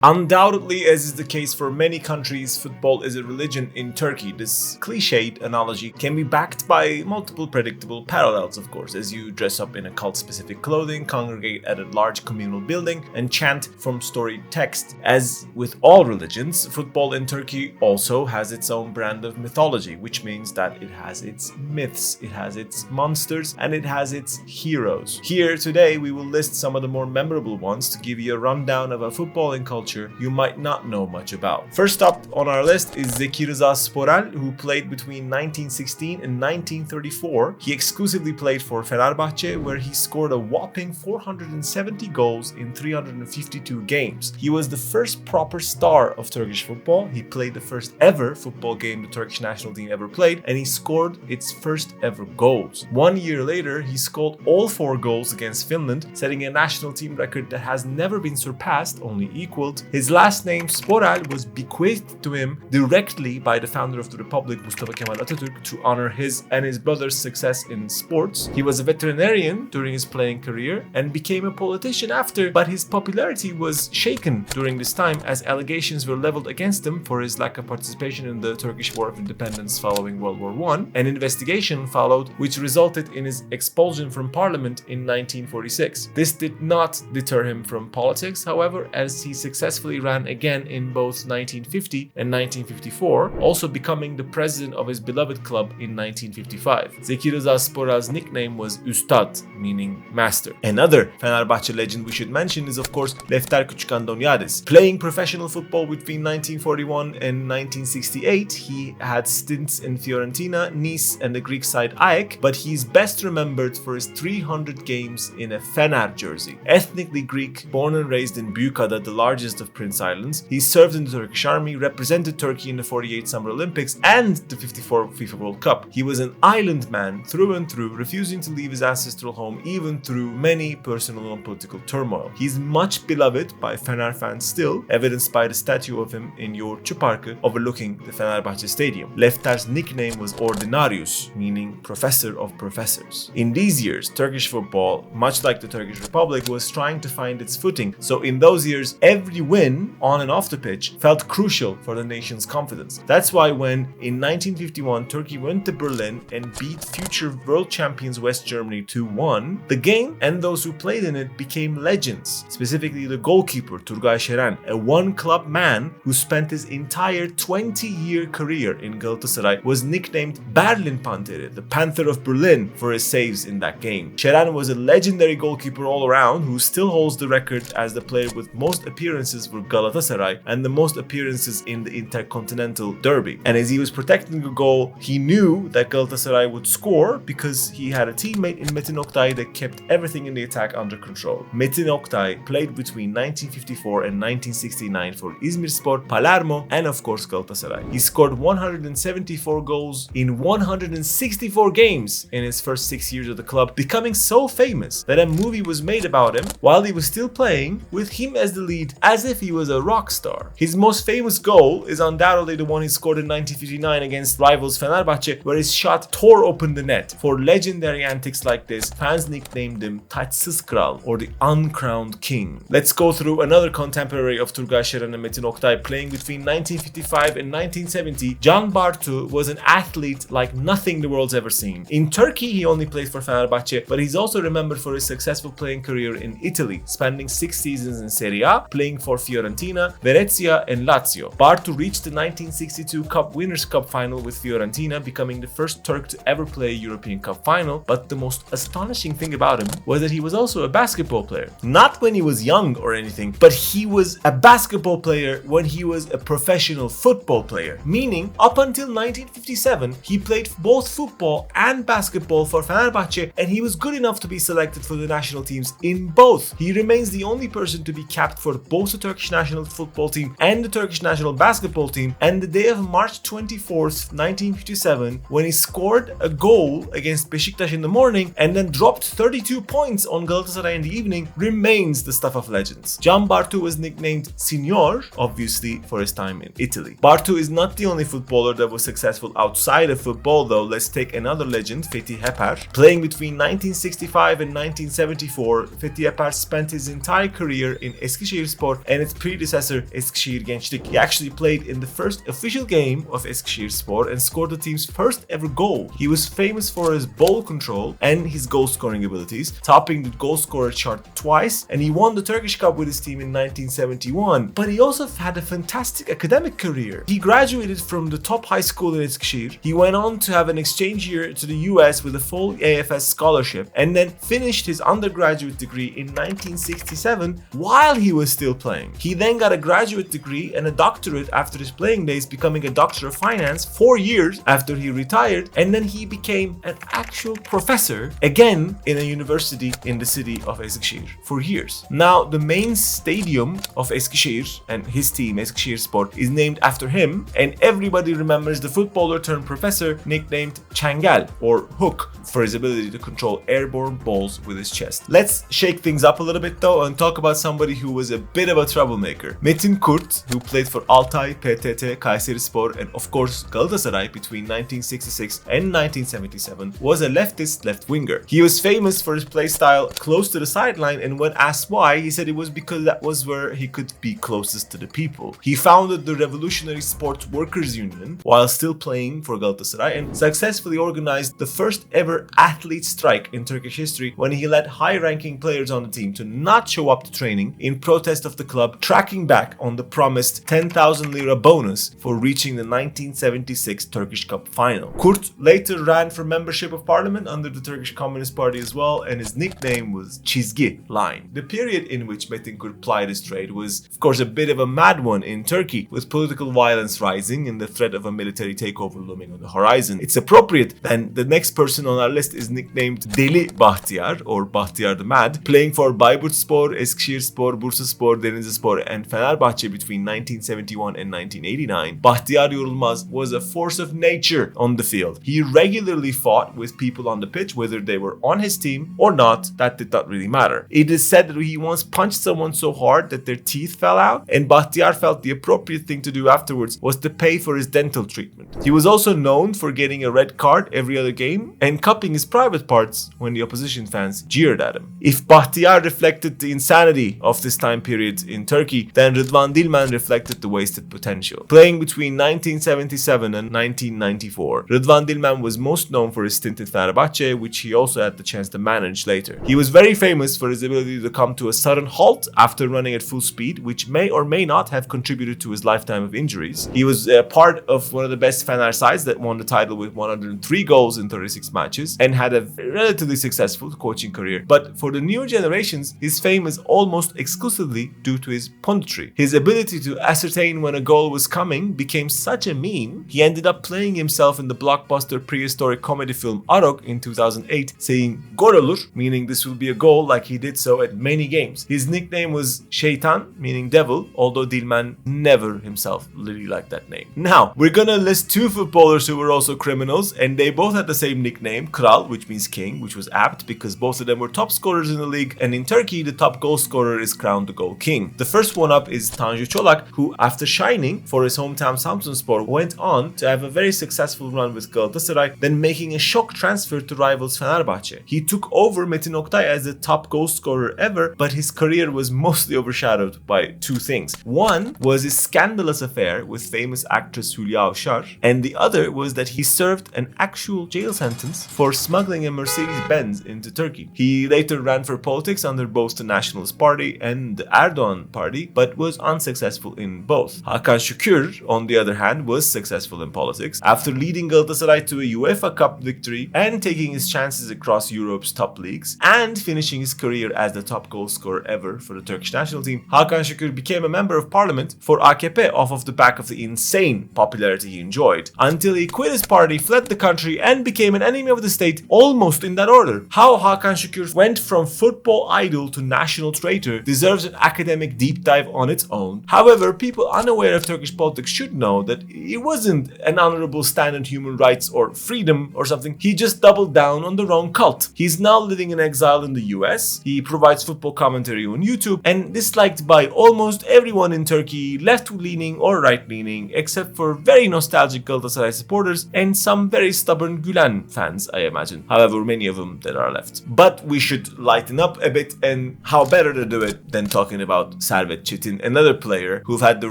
Undoubtedly, as is the case for many countries, football is a religion in Turkey. This cliched analogy can be backed by multiple predictable parallels, of course, as you dress up in a cult-specific clothing, congregate at a large communal building, and chant from storied text. As with all religions, football in Turkey also has its own brand of mythology, which means that it has its myths, it has its monsters, and it has its heroes. Here today, we will list some of the more memorable ones to give you a rundown of a footballing culture you might not know much about. First up on our list is Zeki Rıza Sporel, who played between 1916 and 1934. He exclusively played for Fenerbahçe, where he scored a whopping 470 goals in 352 games. He was the first proper star of Turkish football. He played the first ever football game the Turkish national team ever played, and he scored its first ever goals. 1 year later, he scored all 4 goals against Finland, setting a national team record that has never been surpassed, only equaled. His last name, Sporel, was bequeathed to him directly by the founder of the Republic, Mustafa Kemal Atatürk, to honor his and his brother's success in sports. He was a veterinarian during his playing career and became a politician after, but his popularity was shaken during this time as allegations were leveled against him for his lack of participation in the Turkish War of Independence following World War I. An investigation followed, which resulted in his expulsion from parliament in 1946. This did not deter him from politics, however, as he successfully ran again in both 1950 and 1954, also becoming the president of his beloved club in 1955. Zeki Rıza Sporel's nickname was Üstad, meaning master. Another Fenerbahçe legend we should mention is of course Lefter Küçükandonyadis. Playing professional football between 1941 and 1968, he had stints in Fiorentina, Nice and the Greek side AEK, but he's best remembered for his 300 games in a Fener jersey. Ethnically Greek, born and raised in Büyükada, the largest of Prince Islands, he served in the Turkish army, represented Turkey in the 48 Summer Olympics and the 54 FIFA World Cup. He was an island man through and through, refusing to leave his ancestral home even through many personal and political turmoil. He's much beloved by Fener fans still, evidenced by the statue of him in Yoğurtçu Parkı overlooking the Fenerbahçe Stadium. Lefter's nickname was Ordinarius, meaning professor of professors. In these years, Turkish football, much like the Turkish Republic, was trying to find its footing, so in those years, every win on and off the pitch felt crucial for the nation's confidence. That's why when in 1951 Turkey went to Berlin and beat future world champions West Germany 2-1, the game and those who played in it became legends. Specifically the goalkeeper Turgay Şeren, a one-club man who spent his entire 20-year career in Galatasaray, was nicknamed Berlin Pantheri, the Panther of Berlin, for his saves in that game. Şeren was a legendary goalkeeper all around who still holds the record as the player with most appearances for Galatasaray and the most appearances in the Intercontinental Derby. And as he was protecting the goal, he knew that Galatasaray would score because he had a teammate in Metin Oktay that kept everything in the attack under control. Metin Oktay played between 1954 and 1969 for İzmirspor, Palermo, and of course Galatasaray. He scored 174 goals in 164 games in his first 6 years of the club, becoming so famous that a movie was made about him while he was still playing, with him as the lead, as if he was a rock star. His most famous goal is undoubtedly the one he scored in 1959 against rivals Fenerbahçe, where his shot tore open the net. For legendary antics like this, fans nicknamed him Taçsız Kral, or the uncrowned king. Let's go through another contemporary of Turgay Şeren and Metin Oktay. Playing between 1955 and 1970, Can Bartu was an athlete like nothing the world's ever seen. In Turkey, he only played for Fenerbahçe, but he's also remembered for his successful playing career in Italy, spending 6 seasons in Serie A, playing for Fiorentina, Venezia and Lazio. Bartu reached the 1962 Cup Winners' Cup final with Fiorentina, becoming the first Turk to ever play a European Cup final, but the most astonishing thing about him was that he was also a basketball player. Not when he was young or anything, but he was a basketball player when he was a professional football player, meaning up until 1957 he played both football and basketball for Fenerbahçe, and he was good enough to be selected for the national teams in both. He remains the only person to be capped for both the Turkish national football team and the Turkish national basketball team, and the day of March 24th, 1957, when he scored a goal against Beşiktaş in the morning and then dropped 32 points on Galatasaray in the evening, remains the stuff of legends. Can Bartu was nicknamed Signor, obviously for his time in Italy. Bartu is not the only footballer that was successful outside of football though. Let's take another legend, Fethi Heper. Playing between 1965 and 1974, Fethi Heper spent his entire career in Eskişehirspor and its predecessor Eskişehir Gençlik. He actually played in the first official game of Eskişehirspor and scored the team's first ever goal. He was famous for his ball control and his goal scoring abilities, topping the goal scorer chart twice, and he won the Turkish Cup with his team in 1971. But he also had a fantastic academic career. He graduated from the top high school in Eskişehir. He went on to have an exchange year to the US with a full AFS scholarship, and then finished his undergraduate degree in 1967 while he was still playing. He then got a graduate degree and a doctorate after his playing days, becoming a doctor of finance 4 years after he retired, and then he became an actual professor again in a university in the city of Eskişehir for years. Now, the main stadium of Eskişehir and his team Eskişehirspor is named after him, and everybody remembers the footballer turned professor nicknamed Çengel or Hook for his ability to control airborne balls with his chest. Let's shake things up a little bit though and talk about somebody who was a bit of a troublemaker. Metin Kurt, who played for Altay, PTT, Kayserispor, and of course Galatasaray between 1966 and 1977, was a leftist left winger. He was famous for his play style close to the sideline, and when asked why, he said it was because that was where he could be closest to the people. He founded the Revolutionary Sports Workers Union while still playing for Galatasaray and successfully organized the first ever athlete strike in Turkish history when he led high-ranking players on the team to not show up to training in protest of the club tracking back on the promised 10,000 lira bonus for reaching the 1976 Turkish Cup final. Kurt later ran for membership of parliament under the Turkish Communist Party as well, and his nickname was Çizgi Line. The period in which Metin Kurt plied his trade was, of course, a bit of a mad one in Turkey, with political violence rising and the threat of a military takeover looming on the horizon. It's appropriate then the next person on our list is nicknamed Deli Bahtiyar or Bahtiyar the Mad, playing for Bayburtspor, Eskişehirspor, Bursaspor, Denizlispor and Fenerbahçe between 1971 and 1989. Bahtiyar Yorulmaz was a force of nature on the field. He regularly fought with people on the pitch, whether they were on his team or not, that did not really matter. It is said that he once punched someone so hard that their teeth fell out, and Bahtiyar felt the appropriate thing to do afterwards was to pay for his dental treatment. He was also known for getting a red card every other game and cupping his private parts when the opposition fans jeered at him. If Bahtiyar reflected the insanity of this time period in Turkey, then Rıdvan Dilmen reflected the wasted potential. Playing between 1977 and 1994, Rıdvan Dilmen was most known for his stint in Fenerbahçe, which he also had the chance to manage later. He was very famous for his ability to come to a sudden halt after running at full speed, which may or may not have contributed to his lifetime of injuries. He was part of one of the best Fener sides that won the title with 103 goals in 36 matches and had a relatively successful coaching career. But for the newer generations, his fame is almost exclusively due to his punditry. His ability to ascertain when a goal was coming became such a meme, he ended up playing himself in the blockbuster prehistoric comedy film Arok in 2008, saying "Gol olur," meaning this will be a goal, like he did so at many games. His nickname was Şeytan, meaning devil, although Dilmen never himself really liked that name. Now, we're gonna list two footballers who were also criminals, and they both had the same nickname, Kral, which means king, which was apt because both of them were top scorers in the league, and in Turkey, the top goal scorer is crowned the goal king. The first one up is Tanju Çolak, who, after shining for his hometown Samsunspor, went on to have a very successful run with Galatasaray, then making a shock transfer to rivals Fenerbahçe. He took over Metin Oktay as the top goal scorer ever, but his career was mostly overshadowed by two things. One was his scandalous affair with famous actress Hülya Avşar, and the other was that he served an actual jail sentence for smuggling a Mercedes-Benz into Turkey. He later ran for politics under both the Nationalist Party and the Erdogan Party, but was unsuccessful in both. Hakan Şükür, on the other hand, was successful in politics. After leading Galatasaray to a UEFA Cup victory and taking his chances across Europe's top leagues, and finishing his career as the top goal scorer ever for the Turkish national team, Hakan Şükür became a member of parliament for AKP off of the back of the insane popularity he enjoyed, until he quit his party, fled the country, and became an enemy of the state, almost in that order. How Hakan Şükür went from football idol to national traitor deserves an academic deep dive on its own. However, people unaware of Turkish politics should know that he wasn't an honorable stand on human rights or freedom or something. He just doubled down on the wrong cult. He's now living in exile in the US. He provides football commentary on YouTube and disliked by almost everyone in Turkey, left-leaning or right-leaning, except for very nostalgic Galatasaray supporters and some very stubborn Gülen fans, I imagine. However, many of them that are left. But we should lighten up a bit, and how better to do it than talking about Servet Çetin, another player who've had the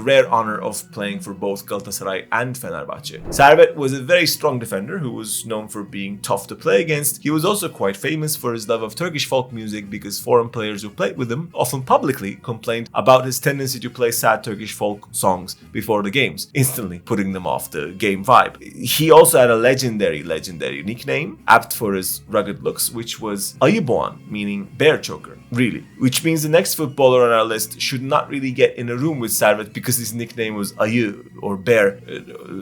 rare honor of playing for both Galatasaray and Fenerbahçe. Servet was a very strong defender who was known for being tough to play against. He was also quite famous for his love of Turkish folk music because foreign players who played with him often publicly complained about his tendency to play sad Turkish folk songs before the games, instantly putting them off the game vibe. He also had a legendary nickname, apt for his rugged looks, which was Ayıboğan, meaning bear choker. Really. Which means the next footballer on our list should not really get in a room with Servet because his nickname was Ayı or bear,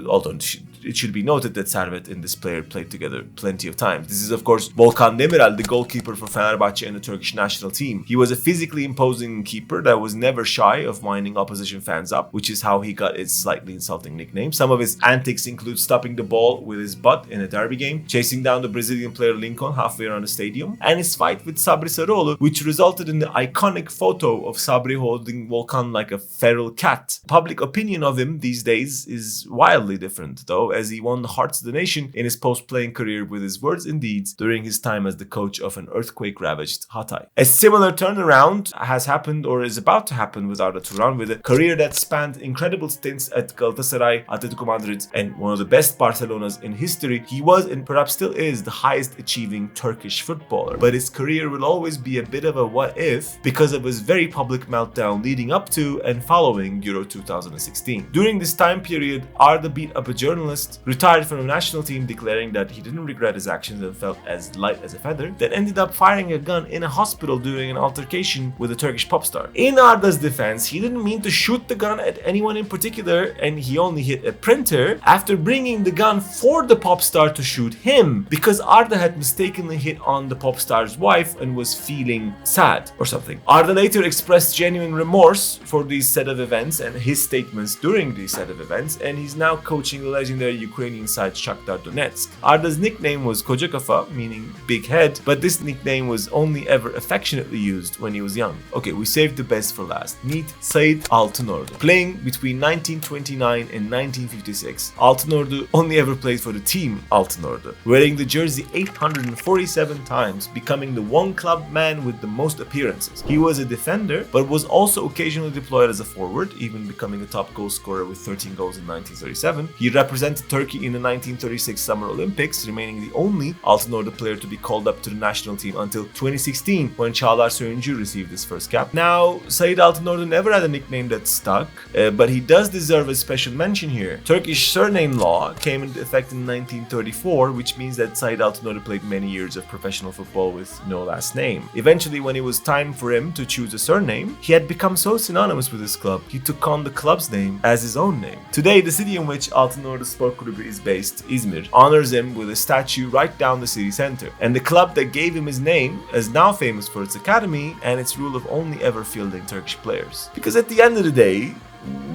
although it should be noted that Servet and this player played together plenty of times. This is of course Volkan Demirel, the goalkeeper for Fenerbahçe and the Turkish national team. He was a physically imposing keeper that was never shy of winding opposition fans up, which is how he got his slightly insulting nickname. Some of his antics include stopping the ball with his butt in a derby game, chasing down the Brazilian player Lincoln halfway around the stadium, and his fight with Sabri Sarıoğlu, which resulted in the iconic photo of Sabri holding Volkan like a feral cat. Public opinion of him these days is wildly different, though, as he won the hearts of the nation in his post-playing career with his words and deeds during his time as the coach of an earthquake-ravaged Hatay. A similar turnaround has happened or is about to happen with Arda Turan, with a career that spanned incredible stints at Galatasaray, Atletico Madrid, and one of the best Barcelonas in history. He was and perhaps still is the highest achieving Turkish footballer, but his career will always be a bit of a what if because of his very public meltdown leading up to and following Euro 2016. During this time period, Arda beat up a journalist, retired from the national team declaring that he didn't regret his actions and felt as light as a feather, then ended up firing a gun in a hospital during an altercation with a Turkish pop star. In Arda's defense, he didn't mean to shoot the gun at anyone in particular and he only hit a printer after bringing the gun for the pop star to shoot him because Arda had mistakenly hit on the pop star's wife and was feeling sad or something. Arda later expressed genuine remorse for these set of events and his statements during these set of events, and he's now coaching the legendary Ukrainian side Shakhtar Donetsk. Arda's nickname was Koca Kafa, meaning big head, but this nickname was only ever affectionately used when he was young. Okay, we saved the best for last. Meet Sait Altınordu. Playing between 1929 and 1956, Altınordu only ever played for the team Altınordu, wearing the jersey 847 times, becoming the one club man with the most appearances. He was a defender, but was also occasionally deployed as a forward, even becoming a top goal scorer with 13 goals in 1937. He represented Turkey in the 1936 Summer Olympics, remaining the only Altınordu player to be called up to the national team until 2016 when Çağlar Söyüncü received his first cap. Now, Sait Altınordu never had a nickname that stuck, but he does deserve a special mention here. Turkish surname law came into effect in 1934, which means that Sait Altınordu played many years of professional football with no last name. Eventually, when it was time for him to choose a surname, he had become so synonymous with his club, he took on the club's name as his own name. Today, the city in which Altınordu Spor Kulübü is based, Izmir, honors him with a statue right down the city center. And the club that gave him his name is now famous for its academy and its rule of only ever fielding Turkish players. Because at the end of the day,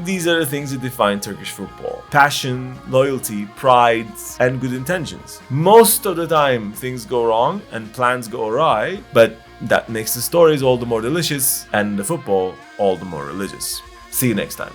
these are the things that define Turkish football: passion, loyalty, pride, and good intentions. Most of the time, things go wrong and plans go awry, but that makes the stories all the more delicious and the football all the more religious. See you next time.